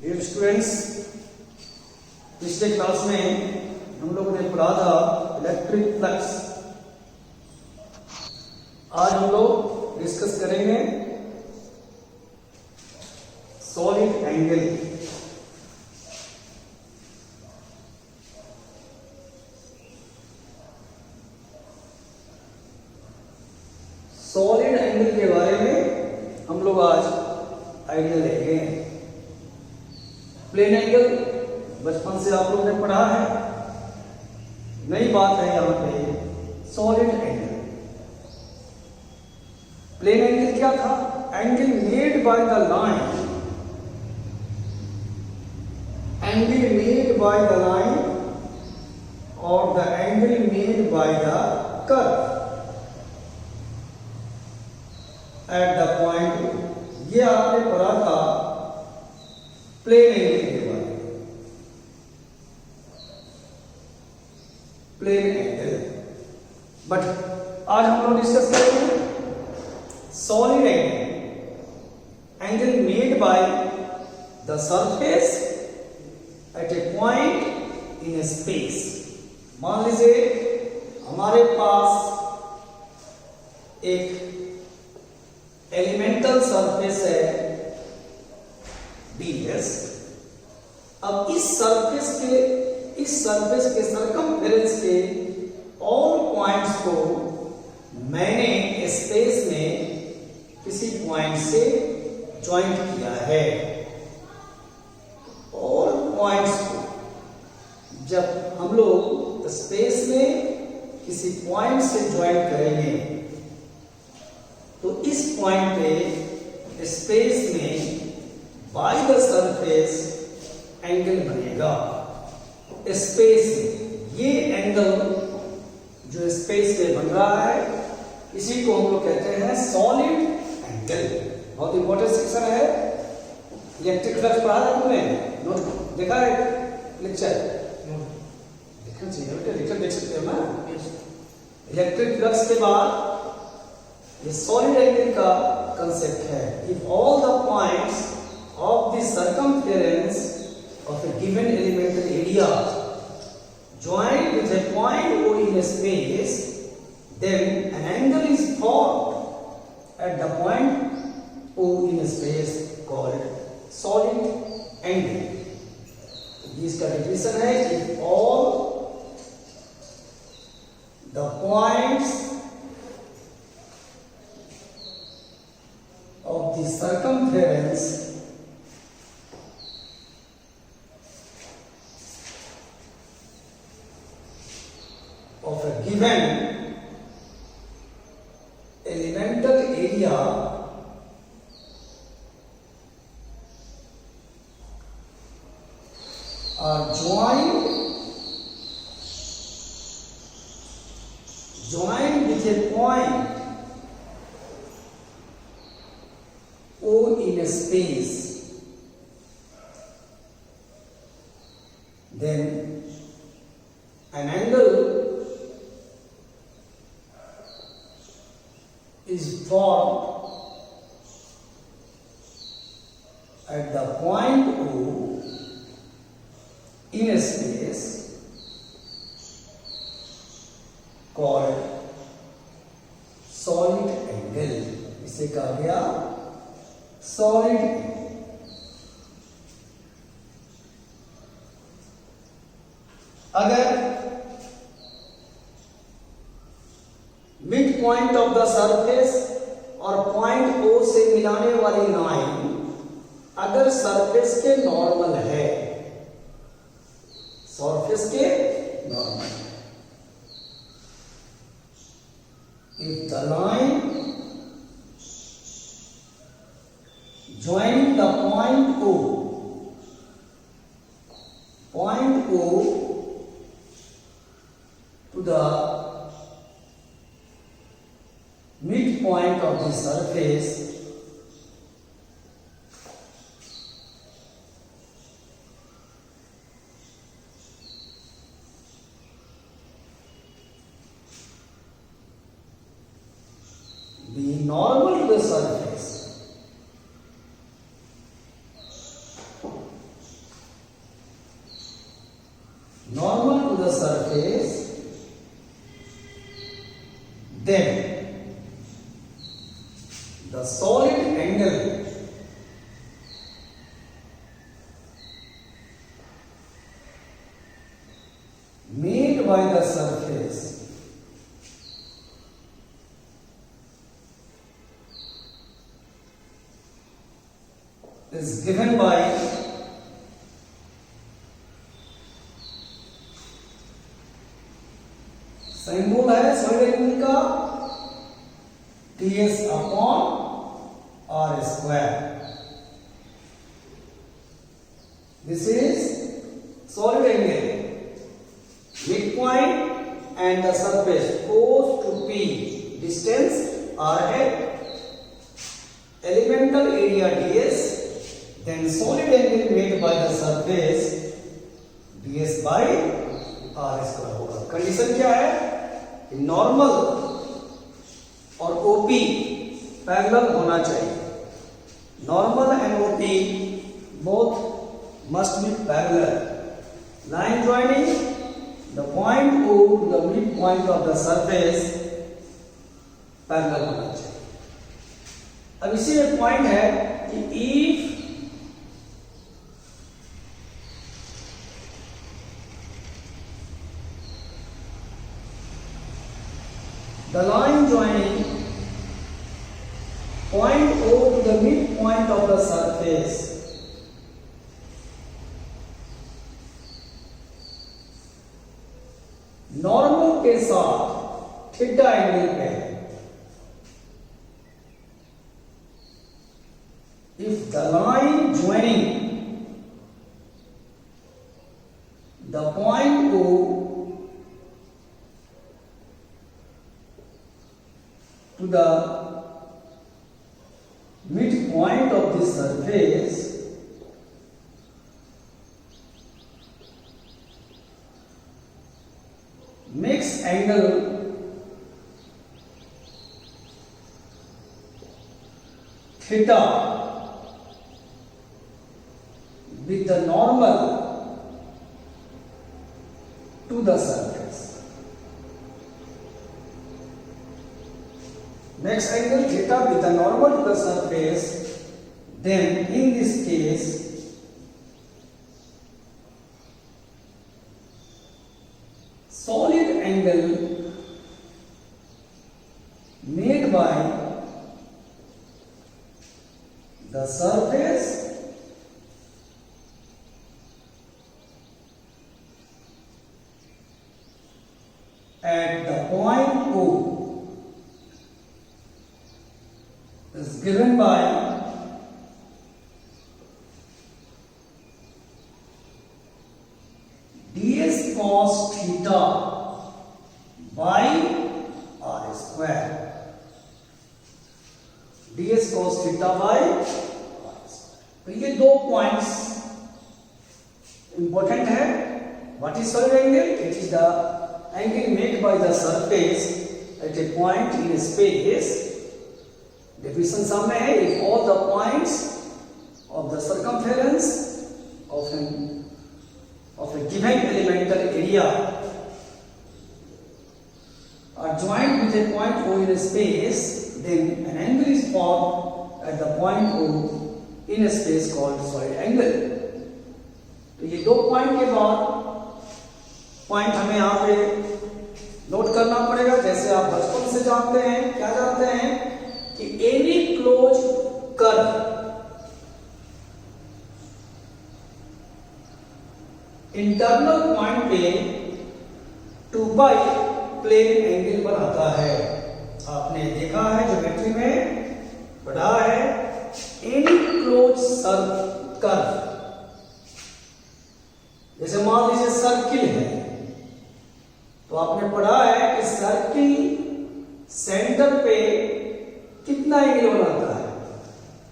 Dear students, पिछले class में हम लोगों ने पढ़ा था इलेक्ट्रिक फ्लक्स। आज हम लोग डिस्कस करेंगे सॉलिड एंगल। सॉलिड एंगल के बारे में हम लोग आज आइडिया लेंगे। प्लेन एंगल बचपन से आप लोगों ने पढ़ा है, नई बात है यहां पे सॉलिड एंगल। प्लेन एंगल क्या था? Angle made by the line, angle made by the line और the angle made by the curve at the point. ये आपने पढ़ा था प्लेन एंगल के बारे में। प्लेन एंगल, बट आज हम लोग डिस्कस करेंगे solid angle. Angle made by the surface at A point in A space. मान लीजिए हमारे पास एक एलिमेंटल सरफेस है ds। अब इस सरफेस के सरकमफेरेंस के ऑल पॉइंट्स को मैंने स्पेस में किसी पॉइंट से ज्वाइंट किया है। ऑल पॉइंट्स को जब हम लोग स्पेस में किसी पॉइंट से ज्वाइंट करेंगे तो इस पॉइंट पे स्पेस में बाय द सरफेस एंगल बनेगा। स्पेस में ये एंगल जो स्पेस पे बन रहा है इसी को हम लोग कहते हैं सॉलिड एंगल। बहुत इंपॉर्टेंट सेक्शन है। इलेक्ट्रिक फ्लक्स पढ़ा था तुमने? नोट देखा है? लेक्चर देखना चाहिए बेटा, लेक्चर देख सकते हो ना। इलेक्ट्रिक फ्लक्स के बाद ये सॉलिड एंगल का कंसेप्ट है। If all the points of the circumference of a given elemental area joined with a point O in a space, then an angle is formed at the point O in a space called solid angle. इसका definition है if all the points of the circumference of a given elemental area are joined with a point O in a space, then an angle is formed at the point O in a space called solid angle। इसे कहा गया solid angle. अगर mid point of the surface और point O से मिलाने वाली line अगर surface के नॉर्मल है, सरफेस के normal, if the line join the point O to the midpoint of the surface, be normal to the surface, surface, then the solid angle made by the surface is given by symbol है solid angle का ds upon r square. This is solid angle. Midpoint and the surface goes to P. Distance r hat. Elemental area ds. Then solid angle made by the surface ds by r square होगा. Condition क्या है? Normal और OP parallel होना चाहिए. Normal and OP both must be parallel. Line joining the point O to the midpoint of the surface parallel होना चाहिए. अब इसी में पॉइंट है कि if the line joining point O to the midpoint of the surface normal के साथ theta angle पे है. If the line joining the point O to the midpoint of this surface makes angle theta with the normal to the surface. Makes angle theta with the normal to the surface. Then in this case solid angle made by the surface at the point O is given by ds cos theta by r square. ds cos theta by r square. तो ये दो points important है. What is solid angle? It is the angle made by the surface at A point in space. Definition सामने है. If all the points of the circumference of a given elemental area are joined with a point O in a space, then an angle is formed at the point O in a space called solid angle. तो ये दो point के बाद point हमें यहाँ पे note करना पड़ेगा. जैसे आप बचपन से जानते हैं, क्या जानते हैं कि any close curve internal point पे 2 पाई प्लेन एंगल बनाता है. आपने देखा है ज्योमेट्री में, पढ़ा है. एनी क्लोज सर्कल, जैसे मान लीजिए सर्किल है, तो आपने पढ़ा है कि सर्किल सेंटर पे कितना एंगल बनाता है.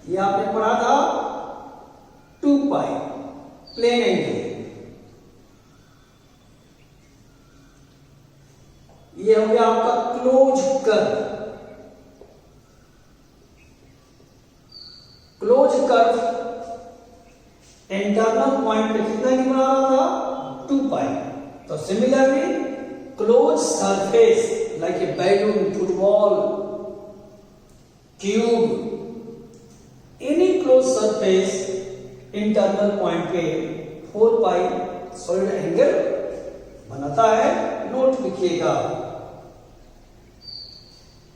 ये आपने पढ़ा था 2 पाई प्लेन एंगल. ये हो गया आपका close curve. Close curve internal point पे कितना एंगल बना रहा था? 2 पाई. तो similarly close surface like a balloon, football, cube, any close surface internal point पे 4 पाई सॉलिड एंगल बनाता है। नोट लिखिएगा,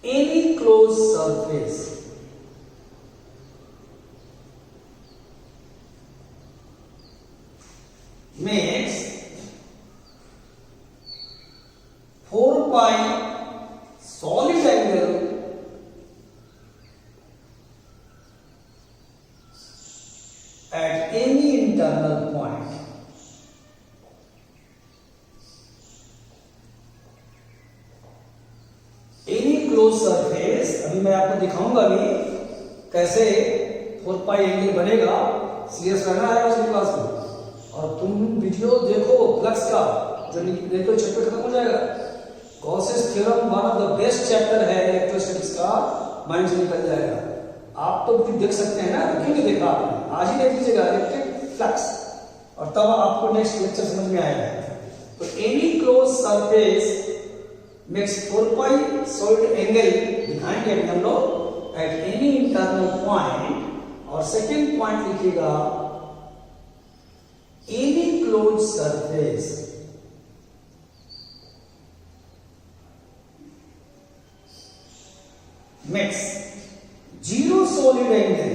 any close surface makes 4 pi solid angle at any internal point. Any closed surface, अभी मैं आपको दिखाऊंगा अभी कैसे 4 पाई एंगल बनेगा। सीरियस रहना है उसकी क्लास में, और तुम वीडियो देखो फ्लक्स का, जो नहीं तो चैप्टर खत्म हो जाएगा। Gauss's theorem one of the best chapter है इलेक्ट्रोस्टैटिक्स का, माइंड से निकल जाएगा। आप तो देख सकते हैं ना, क्यों नहीं देखा आपने? आज ही देख लीजिएगा इलेक्ट्रिक फ्लक्स, और तब आपको नेक्स्ट लेक्चर समझ में आएगा। तो एनी क्लोज सरफेस मेक्स 4 पाई सॉलिड एंगल दिखाएंगे अभी हम लोग एट एनी इंटरनल पॉइंट। और सेकेंड पॉइंट लिखिएगा, any closed surface makes 0 solid angle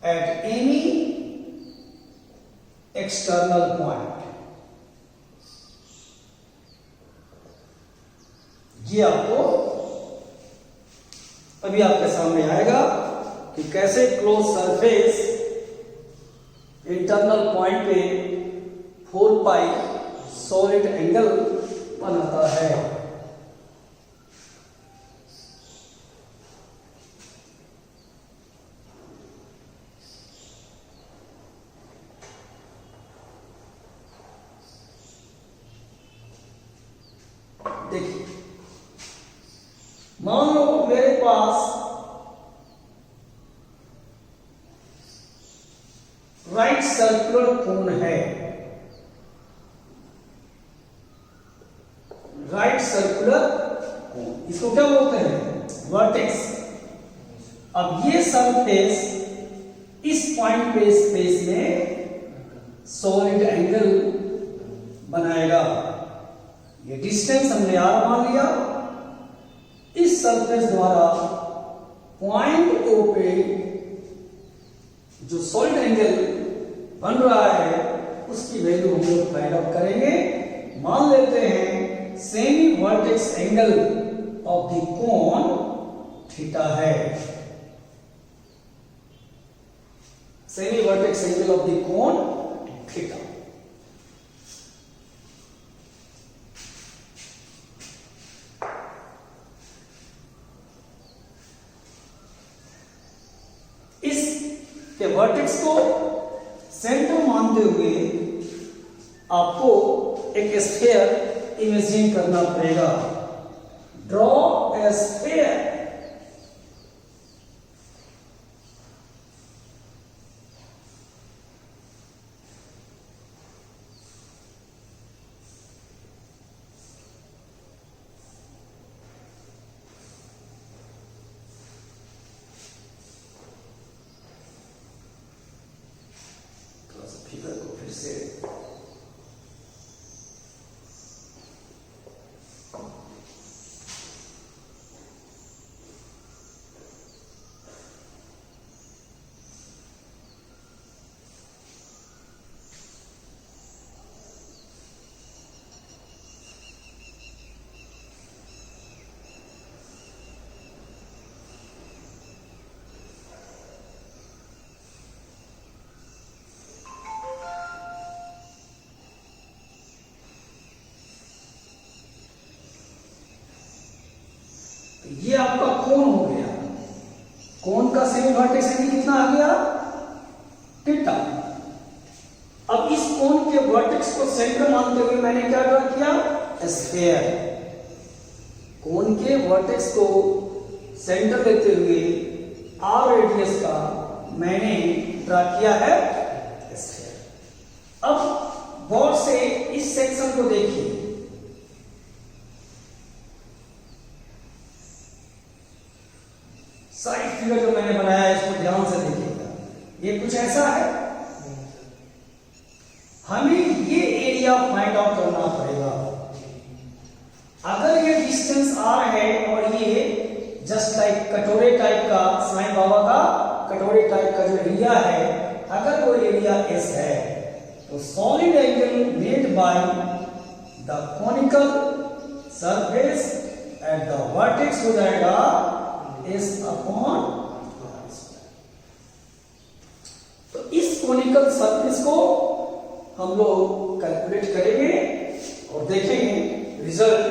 at any external point। ये आपको अभी आपके सामने आएगा कि कैसे क्लोज सरफेस इंटरनल पॉइंट पे 4 पाई सॉलिड एंगल बनाता है। देखिए, मान लो मेरे पास राइट सर्कुलर कोन है, राइट सर्कुलर कोन, इसको क्या बोलते हैं? वर्टेक्स। अब ये सरफेस इस पॉइंट पे स्पेस में सॉलिड एंगल बनाएगा। ये डिस्टेंस हमने आर मान लिया। इस सरफेस द्वारा पॉइंट ओ पे जो सॉलिड एंगल बन रहा है उसकी वैल्यू हम लोग फाइंड आउट करेंगे। मान लेते हैं semi vertex angle of the cone theta है। Semi vertex angle of the cone theta. के वर्टेक्स को सेंटर मानते हुए आपको एक स्फीयर इमेजिन करना पड़ेगा। Draw a sphere. फिगर को फिर से ये आपका कोण हो गया। कोण का सेमी वर्टेक्स एंगल कितना आ गया? थीटा। अब इस कोण के वर्टेक्स को सेंटर मानते हुए मैंने क्या ड्रा किया? स्फीयर। कोण के वर्टेक्स को सेंटर लेते हुए आर रेडियस का मैंने ड्रा किया है स्फीयर। अब गौर से इस सेक्शन को देखिए, साइड फिगर जो मैंने बनाया है इसको ध्यान से देखिएगा। ये कुछ ऐसा है, हमें ये एरिया फाइंड आउट करना पड़ेगा। अगर ये डिस्टेंस आर है और ये जस्ट लाइक कटोरे टाइप का, साईं बाबा का कटोरे टाइप का जो एरिया है, अगर वो एरिया एस है तो solid angle made by the conical surface at the vertex हो जाएगा एस अपॉन। तो इस कॉनिकल सरफेस को हम लोग कैलकुलेट करेंगे और देखेंगे रिजल्ट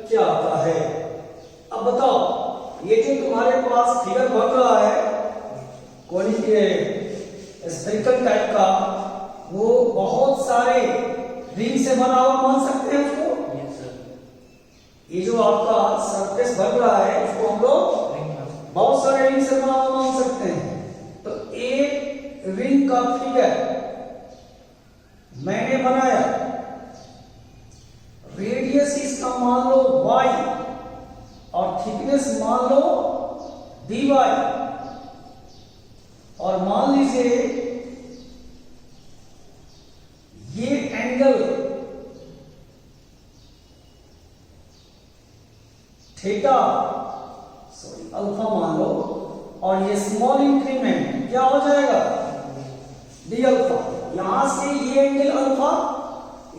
क्या आता है। अब बताओ, ये जो तुम्हारे पास फिगर बन रहा है स्फेरिकल टाइप का, वो बहुत सारे रिंग से बना हुआ मान सकते हैं उसको? ये जो आपका सरफेस बन रहा है उसको हम लोग बहुत सारे रिंग से बना हुआ मान सकते हैं। तो एक रिंग का फिगर मैंने बनाया, रेडियस इसका मान लो y और थिकनेस मान लो dy, और मान लीजिए ये एंगल थीटा अल्फा मान लो, और ये स्मॉल इंक्रीमेंट क्या हो जाएगा डी अल्फा। यहां से ये एंगल अल्फा,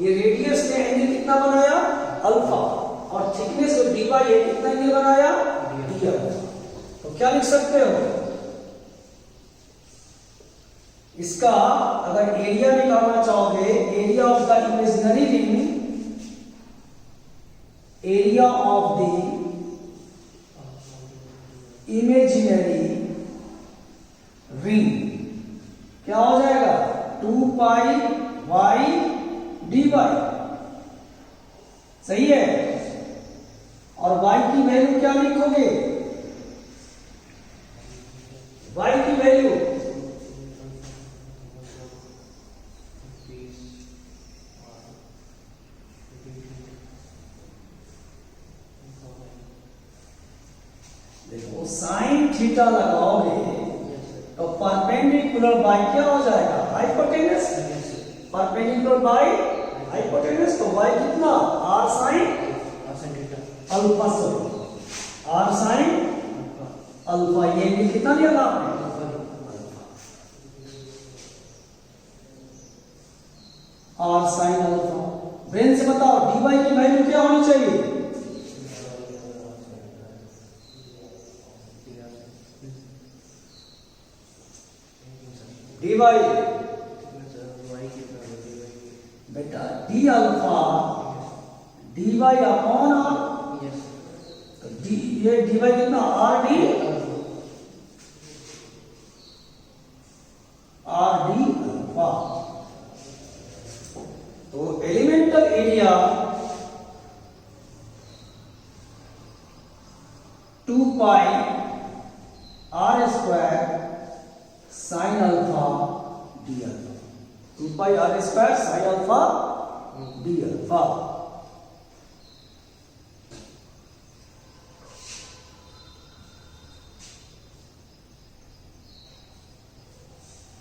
ये रेडियस ने एंगल कितना बनाया अल्फा, और थिकनेस जो डी बाई है कितना एंगल बनाया डी अल्फा। तो क्या लिख सकते हो, इसका अगर एरिया निकालना चाहोगे, area of the imaginary ring, area of the imaginary ring क्या हो जाएगा 2 पाई y dy, सही है। और y की वैल्यू क्या लिखोगे, y की वैल्यू देखो, साइन थीटा लगाओगे तो परपेंडिकुलर बाय क्या हो जाएगा हाइपोटेनस, परपेंडिकुलर बाय हाइपोटेनस। तो y कितना r sine alpha, r sine alpha, ये एंगल कितना लिया था आपने r साइन अल्फा। ब्रेन से बताओ dy की वैल्यू क्या होनी चाहिए, dy beta d alpha dy upon r, तो डी ये dy कितना आर डी अल्फा। तो elemental area 2 pi r square sine alpha d alpha, 2 pi r square sine alpha d alpha.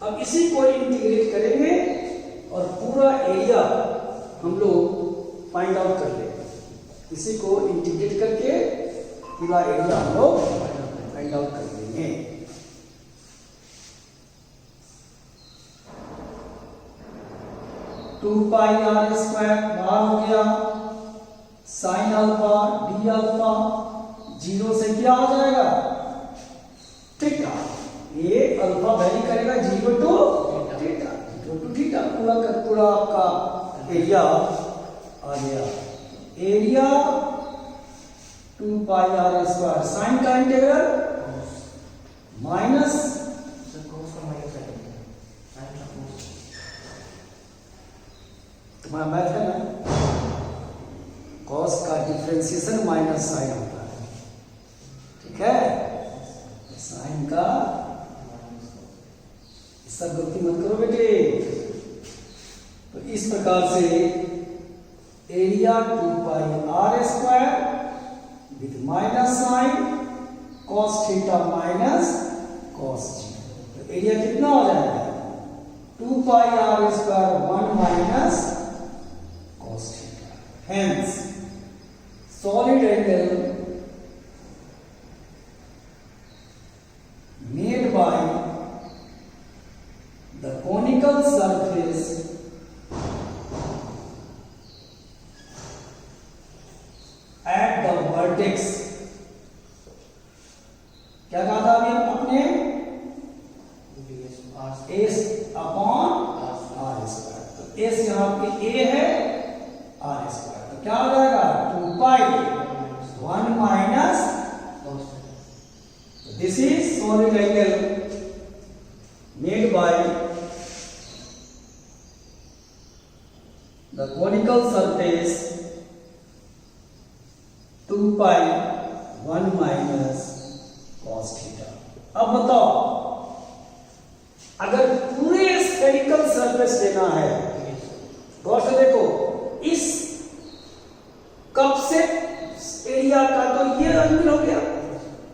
अब इसी को इंटीग्रेट करेंगे और पूरा एरिया हम लोग फाइंड आउट कर लेंगे। इसी को इंटीग्रेट करके पूरा एरिया हम लोग फाइंड आउट कर लेंगे। टू पाई आर स्क्वायर बाहर हो गया, sign alpha d alpha, zero से क्या हो जाएगा थीटा, ये अल्फा वैरी करेगा 0 टू थीटा, 0 टू थीटा, पूरा का पूरा आपका एरिया आ गया। Area 2 pi r square, sine का इंटीग्रल माइनस तुम्हारा मैथ है ना, कॉस का डिफरेंशिएशन माइनस साइन होता है, ठीक है। साइन का, सब गलती मत करो बेटे। तो इस प्रकार से area 2 pi r square with minus sine cos theta minus cos G. तो एरिया कितना हो जाएगा 2 pi r square 1 minus cos theta. Hence solid angle made by the conical surface at the vertex। क्या कहा था अभी आपने एस अपॉन आर स्क्वायर। तो एस यहां पे ए है, आर स्क्वायर तो क्या हो जाएगा 2 पाई 1 minus. This is solid angle made by the conical surface 2 pi 1 minus cos theta। अब बताओ अगर पूरे स्फेरिकल सरफेस लेना है गौर से देखो, इस कप से एरिया का तो ये एंगल हो गया।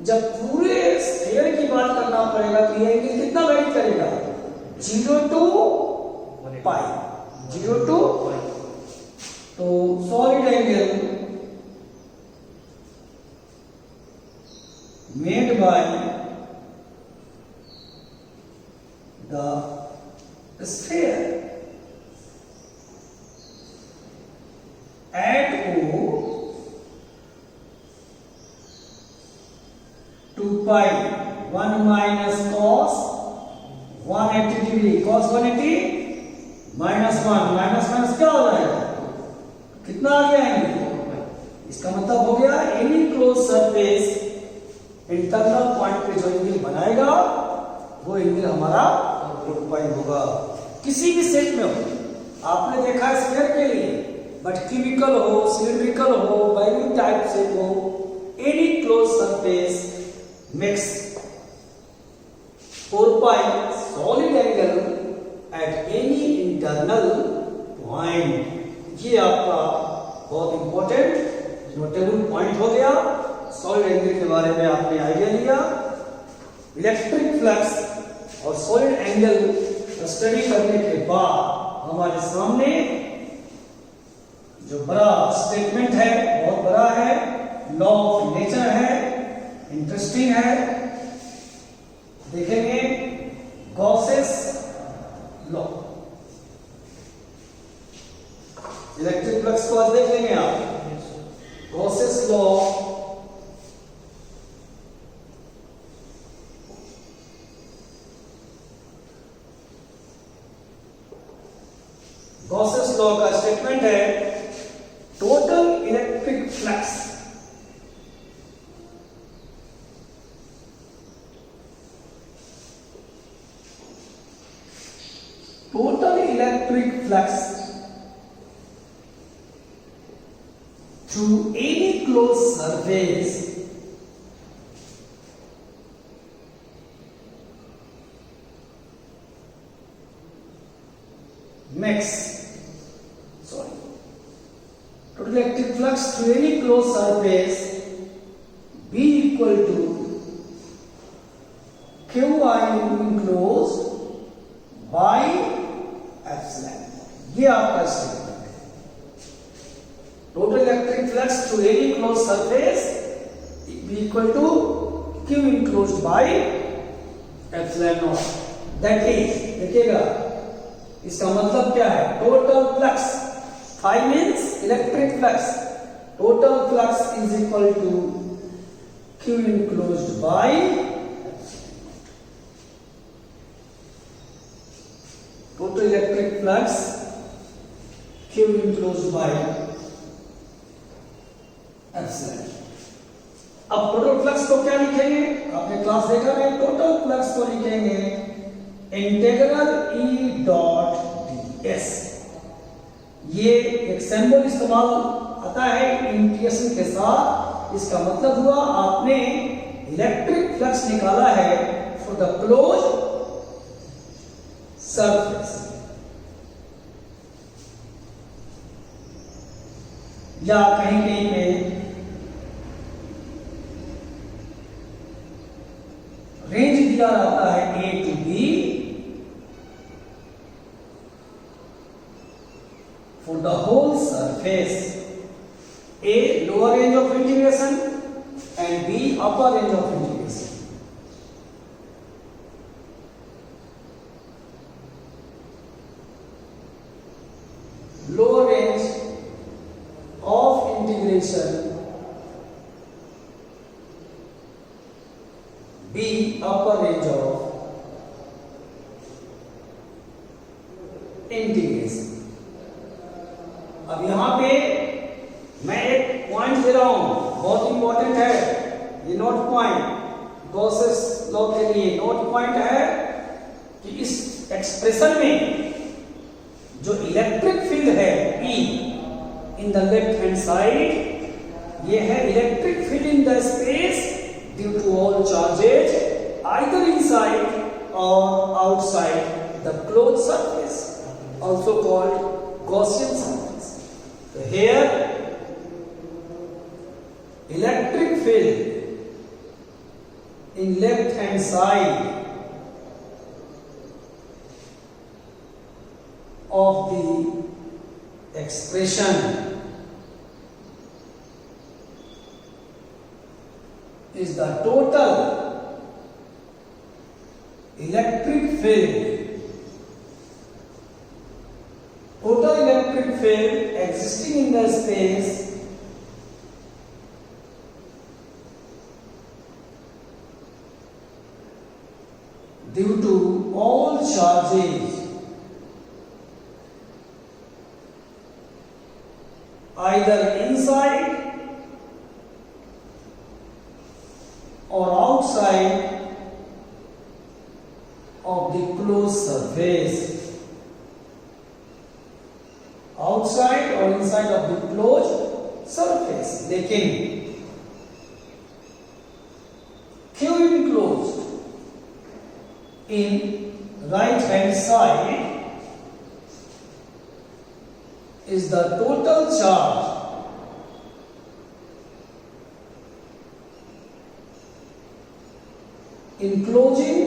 जब पूरे स्फीयर की बात करना पड़ेगा तो ये एंगल कितना वेरी करेगा 0 to पाई 0 to। तो solid angle made by the sphere at O 2 pi 1 minus cos 180 degree, cos 180 minus 1 minus minus क्या हो जाएगा कितना आ गया एंगल। इसका मतलब हो गया any close surface internal point पे जो एंगल बनाएगा वो एंगल हमारा 2 पाई होगा। किसी भी सेट में हो, आपने देखा है स्फीयर के लिए, बट क्यूबिकल हो, सिलिंड्रिकल हो, बाइबिल टाइप सेट हो, any close surface makes 4 pi solid angle at any internal point। ये आपका बहुत इंपॉर्टेंट नोटेबल पॉइंट हो गया। सॉलिड एंगल के बारे में आपने आइडिया लिया। इलेक्ट्रिक फ्लक्स और सॉलिड एंगल स्टडी करने के बाद हमारे सामने जो बड़ा स्टेटमेंट है, बहुत बड़ा है, लॉ ऑफ नेचर है, इंटरेस्टिंग है, देखेंगे गॉसेस लॉ। इलेक्ट्रिक फ्लक्स को आज देख लेंगे आप। गॉसेस लॉ गॉसेस लॉ का स्टेटमेंट है total electric flux through any closed surface total electric flux through any closed surface B equal to QI enclosed by epsilon। ये आपका स्टेटमेंट है। Total electric flux through any close surface be equal to Q enclosed by epsilon naught. That is, देखिएगा इसका मतलब क्या है, total flux, phi means electric flux, total flux is equal to Q enclosed by total electric flux Q enclosed by epsilon। अब total flux को क्या लिखेंगे, आपने क्लास देखा है, टोटल फ्लक्स को लिखेंगे इंटीग्रल E डॉट ds। ये एक सिंबल इस्तेमाल आता है इंटीग्रेशन के साथ। इसका मतलब हुआ आपने इलेक्ट्रिक फ्लक्स निकाला है फॉर द क्लोज सरफेस, या कहीं कहीं पे रेंज दिया रहता है A to B for the whole surface, A lower range of integration and B upper range of integration. Lower range of integration, B upper range of integration. अब यहां पे मैं एक पॉइंट दे रहा हूं, बहुत इंपॉर्टेंट है ये नोट पॉइंट। गॉसेस लॉ के लिए नोट पॉइंट है कि इस एक्सप्रेशन में जो इलेक्ट्रिक फील्ड है E in the left hand side, ये है electric field in the space due to all charges either inside or outside the close surface, also called Gaussian surface. तो here electric field in left hand side of the expression is the total electric field, total electric field existing in the space due to all charges either inside or outside of the closed surface, outside or inside of the closed surface, लेकिन क्यों enclosed in right hand side is the total charge enclosing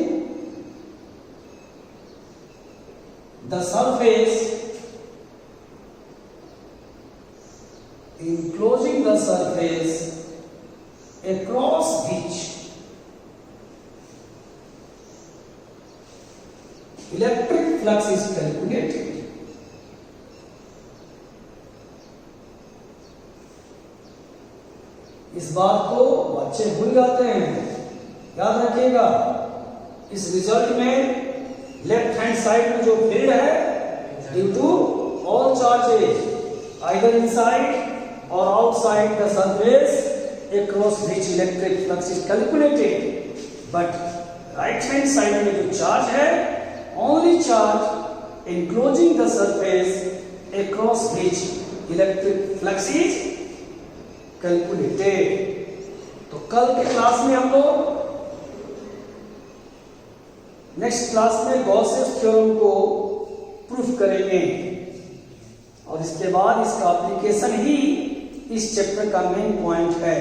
the surface, enclosing the surface across which electric flux is calculated. इस बात को बच्चे भूल जाते हैं, याद रखिएगा। इस रिजल्ट में लेफ्ट हैंड साइड में जो फील्ड है due to all charges either inside or outside the surface across which electric flux is calculated, but right hand side में जो चार्ज है only charge enclosing the surface across which electric flux is calculated. तो कल के class में हम लोग next class में गॉसेस थ्योरम को प्रूफ करेंगे और इसके बाद इसका एप्लीकेशन ही इस चैप्टर का मेन पॉइंट है।